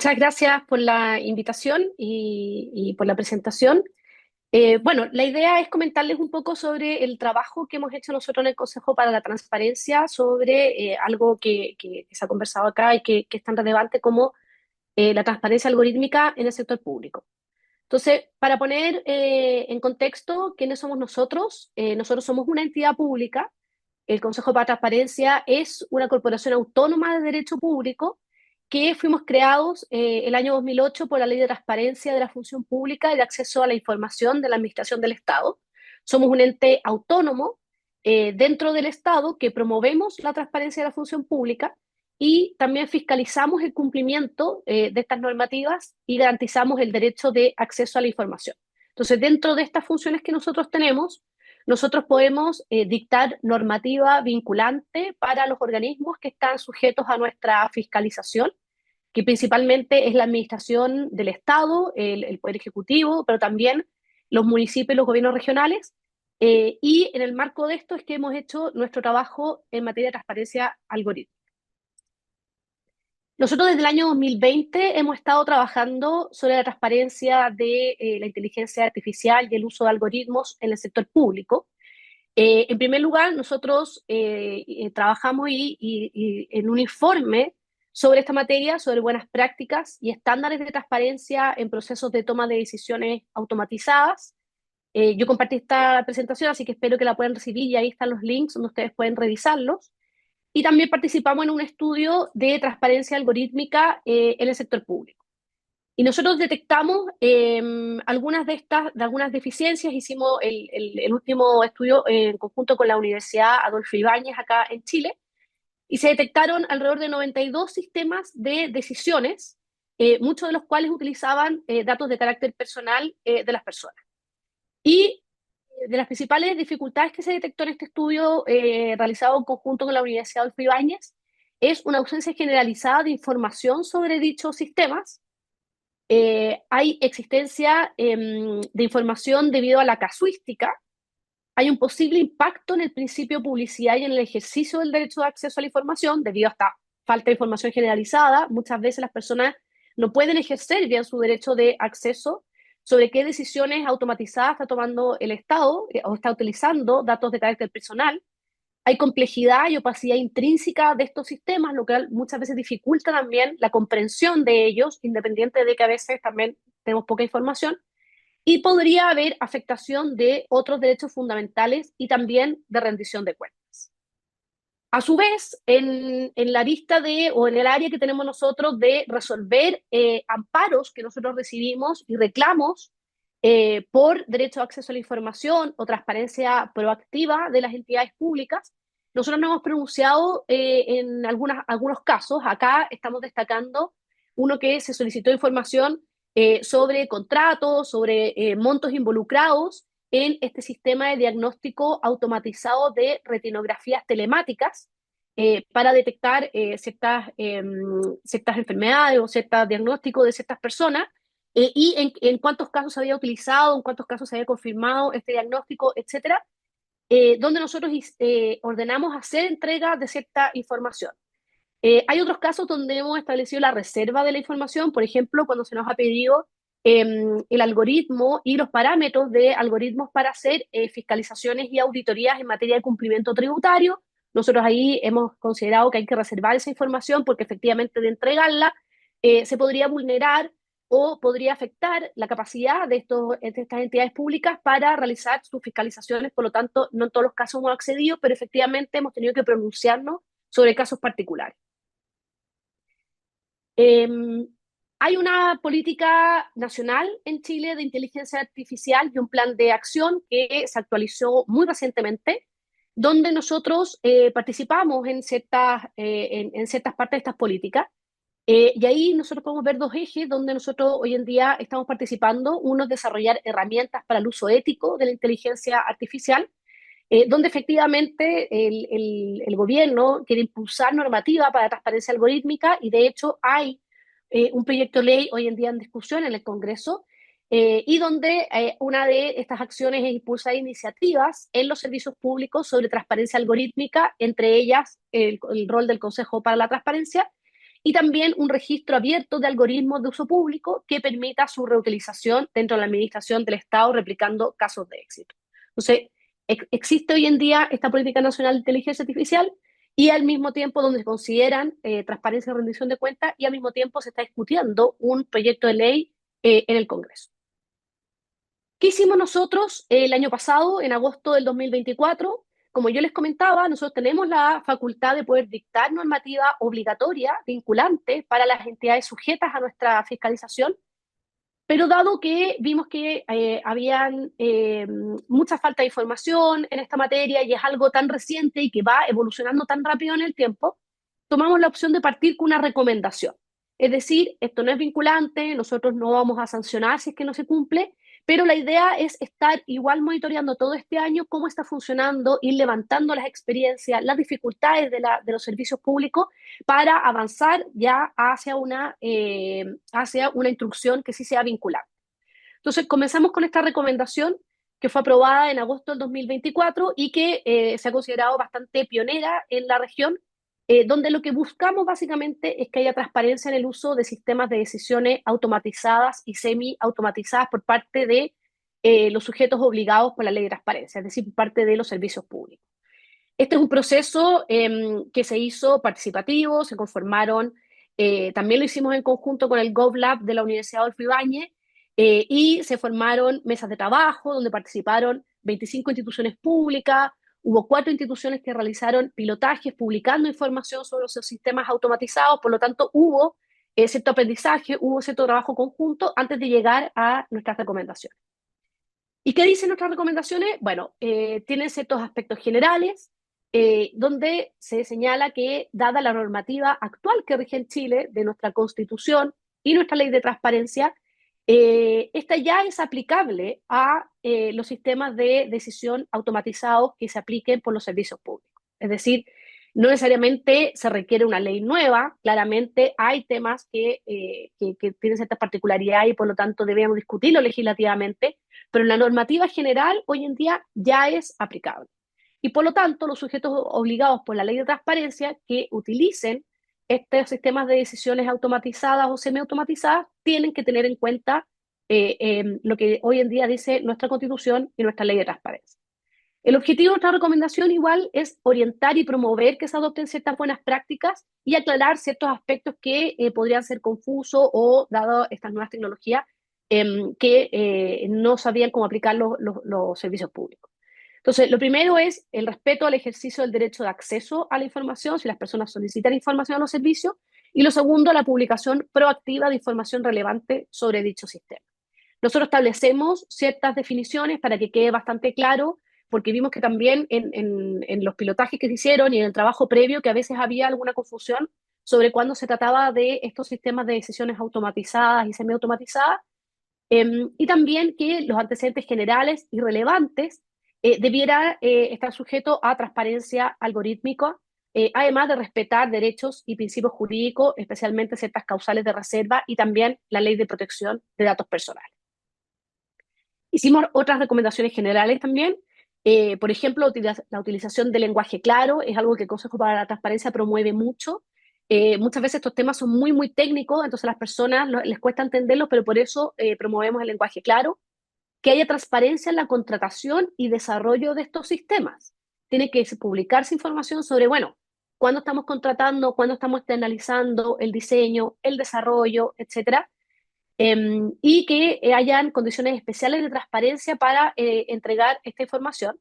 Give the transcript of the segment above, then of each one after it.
Muchas gracias por la invitación y por la presentación. Bueno, la idea es comentarles un poco sobre el trabajo que hemos hecho nosotros en el Consejo para la Transparencia sobre algo que se ha conversado acá y que es tan relevante como la transparencia algorítmica en el sector público. Entonces, para poner en contexto quiénes somos nosotros, nosotros somos una entidad pública. El Consejo para la Transparencia es una corporación autónoma de derecho público que fuimos creados el año 2008 por la Ley de Transparencia de la Función Pública y de Acceso a la Información de la Administración del Estado. Somos un ente autónomo dentro del Estado que promovemos la transparencia de la función pública y también fiscalizamos el cumplimiento de estas normativas y garantizamos el derecho de acceso a la información. Entonces, dentro de estas funciones que nosotros tenemos, nosotros podemos dictar normativa vinculante para los organismos que están sujetos a nuestra fiscalización, que principalmente es la administración del Estado, el Poder Ejecutivo, pero también los municipios y los gobiernos regionales. Y en el marco de esto es que hemos hecho nuestro trabajo en materia de transparencia algorítmica. Nosotros desde el año 2020 hemos estado trabajando sobre la transparencia de la inteligencia artificial y el uso de algoritmos en el sector público. En primer lugar, nosotros trabajamos en un informe sobre esta materia, sobre buenas prácticas y estándares de transparencia en procesos de toma de decisiones automatizadas. Yo compartí esta presentación, así que espero que la puedan recibir y ahí están los links donde ustedes pueden revisarlos. Y también participamos en un estudio de transparencia algorítmica en el sector público. Y nosotros detectamos algunas deficiencias. Hicimos el último estudio en conjunto con la Universidad Adolfo Ibáñez acá en Chile y se detectaron alrededor de 92 sistemas de decisiones, muchos de los cuales utilizaban datos de carácter personal de las personas. Y de las principales dificultades que se detectó en este estudio realizado en conjunto con la Universidad Adolfo Ibáñez es una ausencia generalizada de información sobre dichos sistemas. Hay existencia de información debido a la casuística, hay un posible impacto en el principio de publicidad y en el ejercicio del derecho de acceso a la información debido a esta falta de información generalizada. Muchas veces las personas no pueden ejercer bien su derecho de acceso sobre qué decisiones automatizadas está tomando el Estado o está utilizando datos de carácter personal. Hay complejidad y opacidad intrínseca de estos sistemas, lo que muchas veces dificulta también la comprensión de ellos, independiente de que a veces también tenemos poca información. Y podría haber afectación de otros derechos fundamentales y también de rendición de cuentas. A su vez, en la lista o en el área que tenemos nosotros de resolver amparos que nosotros recibimos y reclamos por derecho de acceso a la información o transparencia proactiva de las entidades públicas, nosotros nos hemos pronunciado en algunos casos. Acá estamos destacando uno que se solicitó información sobre contratos, sobre montos involucrados en este sistema de diagnóstico automatizado de retinografías telemáticas para detectar ciertas enfermedades o ciertos diagnósticos de ciertas personas y en cuántos casos se había utilizado, en cuántos casos se había confirmado este diagnóstico, etcétera, donde nosotros ordenamos hacer entrega de cierta información. Hay otros casos donde hemos establecido la reserva de la información, por ejemplo, cuando se nos ha pedido el algoritmo y los parámetros de algoritmos para hacer fiscalizaciones y auditorías en materia de cumplimiento tributario. Nosotros ahí hemos considerado que hay que reservar esa información porque efectivamente de entregarla se podría vulnerar o podría afectar la capacidad de estas entidades públicas para realizar sus fiscalizaciones. Por lo tanto, no en todos los casos hemos accedido, pero efectivamente hemos tenido que pronunciarnos sobre casos particulares. Eh, Hay una política nacional en Chile de inteligencia artificial y un plan de acción que se actualizó muy recientemente, donde nosotros participamos en ciertas partes de estas políticas. Y ahí nosotros podemos ver dos ejes donde nosotros hoy en día estamos participando. Uno es desarrollar herramientas para el uso ético de la inteligencia artificial, donde efectivamente el gobierno quiere impulsar normativa para la transparencia algorítmica y de hecho hay un proyecto de ley hoy en día en discusión en el Congreso y donde una de estas acciones es impulsar iniciativas en los servicios públicos sobre transparencia algorítmica, entre ellas el rol del Consejo para la Transparencia y también un registro abierto de algoritmos de uso público que permita su reutilización dentro de la administración del Estado, replicando casos de éxito. Entonces, existe hoy en día esta política nacional de inteligencia artificial y al mismo tiempo donde se consideran transparencia y rendición de cuentas y al mismo tiempo se está discutiendo un proyecto de ley en el Congreso. ¿Qué hicimos nosotros el año pasado, en agosto del 2024? Como yo les comentaba, nosotros tenemos la facultad de poder dictar normativa obligatoria, vinculante, para las entidades sujetas a nuestra fiscalización, pero dado que vimos que habían mucha falta de información en esta materia y es algo tan reciente y que va evolucionando tan rápido en el tiempo, tomamos la opción de partir con una recomendación. Es decir, esto no es vinculante, nosotros no vamos a sancionar si es que no se cumple, pero la idea es estar igual monitoreando todo este año cómo está funcionando, ir levantando las experiencias, las dificultades de los servicios públicos para avanzar ya hacia una instrucción que sí sea vinculante. Entonces, comenzamos con esta recomendación que fue aprobada en agosto del 2024 y que se ha considerado bastante pionera en la región, donde lo que buscamos básicamente es que haya transparencia en el uso de sistemas de decisiones automatizadas y semi-automatizadas por parte de los sujetos obligados por la ley de transparencia, es decir, por parte de los servicios públicos. Este es un proceso que se hizo participativo, se conformaron, también lo hicimos en conjunto con el GovLab de la Universidad Adolfo Ibáñez, y se formaron mesas de trabajo donde participaron 25 instituciones públicas, hubo 4 instituciones que realizaron pilotajes publicando información sobre los sistemas automatizados, por lo tanto hubo cierto aprendizaje, hubo cierto trabajo conjunto antes de llegar a nuestras recomendaciones. ¿Y qué dicen nuestras recomendaciones? Bueno, tienen ciertos aspectos generales, donde se señala que, dada la normativa actual que rige en Chile, de nuestra Constitución y nuestra Ley de Transparencia, esta ya es aplicable a los sistemas de decisión automatizados que se apliquen por los servicios públicos. Es decir, no necesariamente se requiere una ley nueva, claramente hay temas que tienen ciertas particularidades y por lo tanto debemos discutirlo legislativamente, pero la normativa general hoy en día ya es aplicable. Y por lo tanto, los sujetos obligados por la ley de transparencia que utilicen estos sistemas de decisiones automatizadas o semiautomatizadas tienen que tener en cuenta lo que hoy en día dice nuestra Constitución y nuestra ley de transparencia. El objetivo de nuestra recomendación igual es orientar y promover que se adopten ciertas buenas prácticas y aclarar ciertos aspectos que podrían ser confusos o, dado estas nuevas tecnologías, que no sabían cómo aplicar los servicios públicos. Entonces, lo primero es el respeto al ejercicio del derecho de acceso a la información, si las personas solicitan información a los servicios, y lo segundo, la publicación proactiva de información relevante sobre dicho sistema. Nosotros establecemos ciertas definiciones para que quede bastante claro, porque vimos que también en los pilotajes que se hicieron y en el trabajo previo que a veces había alguna confusión sobre cuándo se trataba de estos sistemas de decisiones automatizadas y semiautomatizadas, y también que los antecedentes generales y relevantes debiera estar sujeto a transparencia algorítmica, además de respetar derechos y principios jurídicos, especialmente ciertas causales de reserva y también la ley de protección de datos personales. Hicimos otras recomendaciones generales también. Por ejemplo, la utilización del lenguaje claro es algo que el Consejo para la Transparencia promueve mucho. Muchas veces estos temas son muy, muy técnicos, entonces a las personas les cuesta entenderlos, pero por eso promovemos el lenguaje claro. Que haya transparencia en la contratación y desarrollo de estos sistemas. Tiene que publicarse información sobre, bueno, cuándo estamos contratando, cuándo estamos externalizando el diseño, el desarrollo, etcétera, y que hayan condiciones especiales de transparencia para entregar esta información,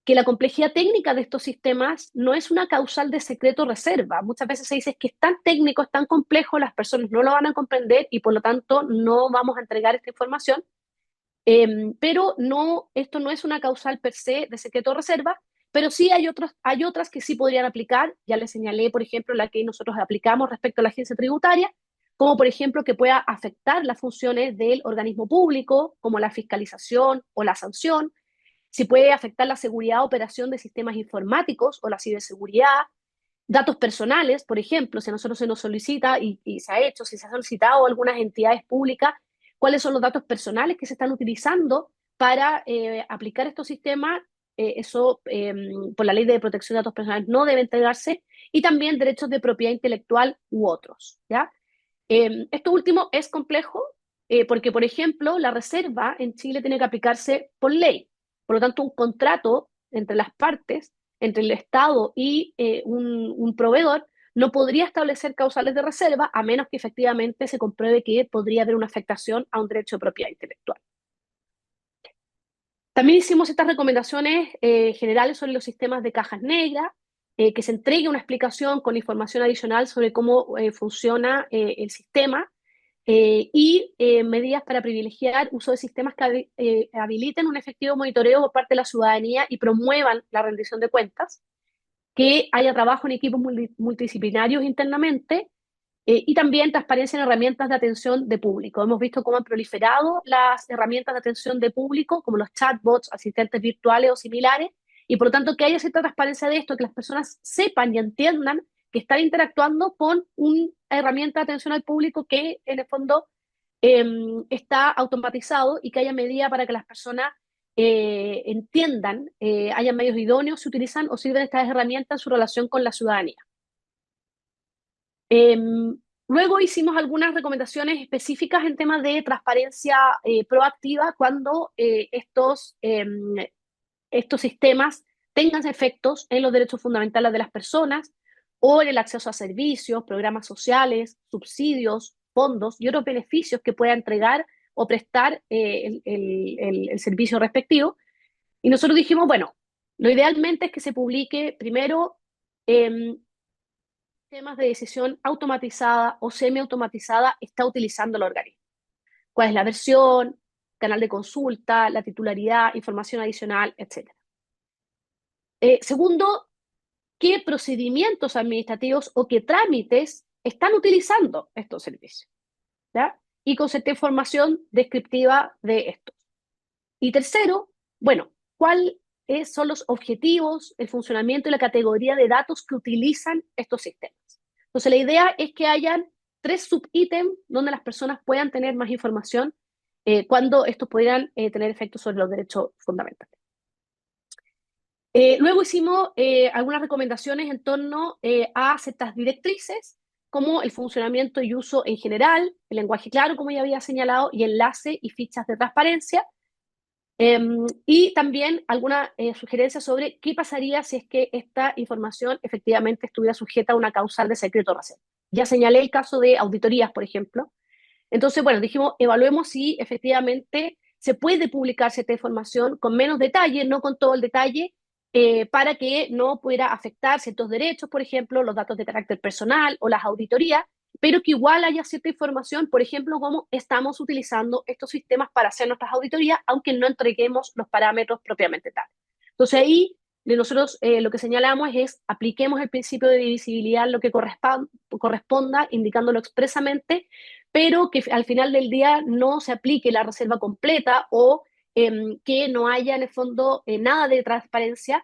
que la complejidad técnica de estos sistemas no es una causal de secreto reserva. Muchas veces se dice que es tan técnico, es tan complejo, las personas no lo van a comprender y por lo tanto no vamos a entregar esta información, pero no, esto no es una causal per se de secreto reserva, pero sí hay otras que sí podrían aplicar. Ya les señalé, por ejemplo, la que nosotros aplicamos respecto a la agencia tributaria, como por ejemplo que pueda afectar las funciones del organismo público, como la fiscalización o la sanción, si puede afectar la seguridad o operación de sistemas informáticos o la ciberseguridad, datos personales, por ejemplo, si a nosotros se nos solicita y se ha hecho, si se ha solicitado a algunas entidades públicas, cuáles son los datos personales que se están utilizando para aplicar estos sistemas, eso por la Ley de Protección de Datos Personales no debe entregarse, y también derechos de propiedad intelectual u otros, ¿ya? Esto último es complejo porque, por ejemplo, la reserva en Chile tiene que aplicarse por ley. Por lo tanto, un contrato entre las partes, entre el Estado y un proveedor, no podría establecer causales de reserva a menos que efectivamente se compruebe que podría haber una afectación a un derecho de propiedad intelectual. También hicimos estas recomendaciones generales sobre los sistemas de cajas negras, que se entregue una explicación con información adicional sobre cómo funciona el sistema y medidas para privilegiar uso de sistemas que habiliten un efectivo monitoreo por parte de la ciudadanía y promuevan la rendición de cuentas, que haya trabajo en equipos multidisciplinarios internamente y también transparencia en herramientas de atención de público. Hemos visto cómo han proliferado las herramientas de atención de público, como los chatbots, asistentes virtuales o similares, y por lo tanto que haya cierta transparencia de esto, que las personas sepan y entiendan que están interactuando con una herramienta de atención al público que en el fondo está automatizado, y que haya medida para que las personas entiendan, haya medios idóneos, se utilizan o sirven estas herramientas en su relación con la ciudadanía. Luego hicimos algunas recomendaciones específicas en temas de transparencia proactiva cuando estos sistemas tengan efectos en los derechos fundamentales de las personas o en el acceso a servicios, programas sociales, subsidios, fondos y otros beneficios que pueda entregar o prestar el servicio respectivo. Y nosotros dijimos, bueno, lo idealmente es que se publique primero temas de decisión automatizada o semiautomatizada está utilizando el organismo. ¿Cuál es la versión, canal de consulta, la titularidad, información adicional, etcétera? Segundo, ¿qué procedimientos administrativos o qué trámites están utilizando estos servicios? ¿Ya? Y con cierta información descriptiva de estos. Y tercero, bueno, ¿cuáles son los objetivos, el funcionamiento y la categoría de datos que utilizan estos sistemas? Entonces, la idea es que hayan 3 subítems donde las personas puedan tener más información cuando estos pudieran tener efectos sobre los derechos fundamentales. Luego hicimos algunas recomendaciones en torno a ciertas directrices, como el funcionamiento y uso en general, el lenguaje claro, como ya había señalado, y enlace y fichas de transparencia. Y también alguna sugerencia sobre qué pasaría si es que esta información efectivamente estuviera sujeta a una causal de secreto racial. Ya señalé el caso de auditorías, por ejemplo. Entonces, bueno, dijimos, evaluemos si efectivamente se puede publicar cierta información con menos detalle, no con todo el detalle, para que no pudiera afectar ciertos derechos, por ejemplo, los datos de carácter personal o las auditorías, pero que igual haya cierta información, por ejemplo, cómo estamos utilizando estos sistemas para hacer nuestras auditorías, aunque no entreguemos los parámetros propiamente tal. Entonces ahí nosotros lo que señalamos es apliquemos el principio de divisibilidad en lo que corresponda, indicándolo expresamente, pero que al final del día no se aplique la reserva completa o que no haya en el fondo nada de transparencia,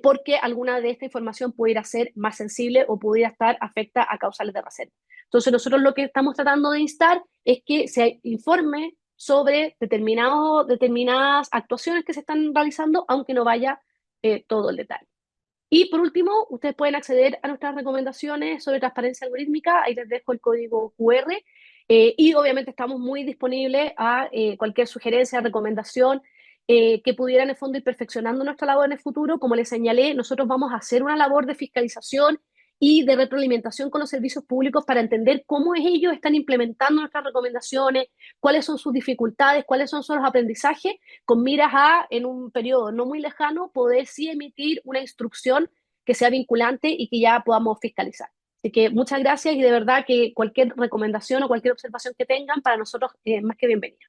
porque alguna de esta información pudiera ser más sensible o pudiera estar afecta a causales de reserva. Entonces nosotros lo que estamos tratando de instar es que se informe sobre determinadas actuaciones que se están realizando, aunque no vaya todo el detalle. Y por último, ustedes pueden acceder a nuestras recomendaciones sobre transparencia algorítmica. Ahí les dejo el código QR. Y obviamente estamos muy disponibles a cualquier sugerencia, recomendación que pudiera en el fondo ir perfeccionando nuestra labor en el futuro. Como les señalé, nosotros vamos a hacer una labor de fiscalización y de retroalimentación con los servicios públicos para entender cómo ellos están implementando nuestras recomendaciones, cuáles son sus dificultades, cuáles son sus aprendizajes, con miras a, en un periodo no muy lejano, poder sí emitir una instrucción que sea vinculante y que ya podamos fiscalizar. Así que muchas gracias, y de verdad que cualquier recomendación o cualquier observación que tengan para nosotros es más que bienvenida.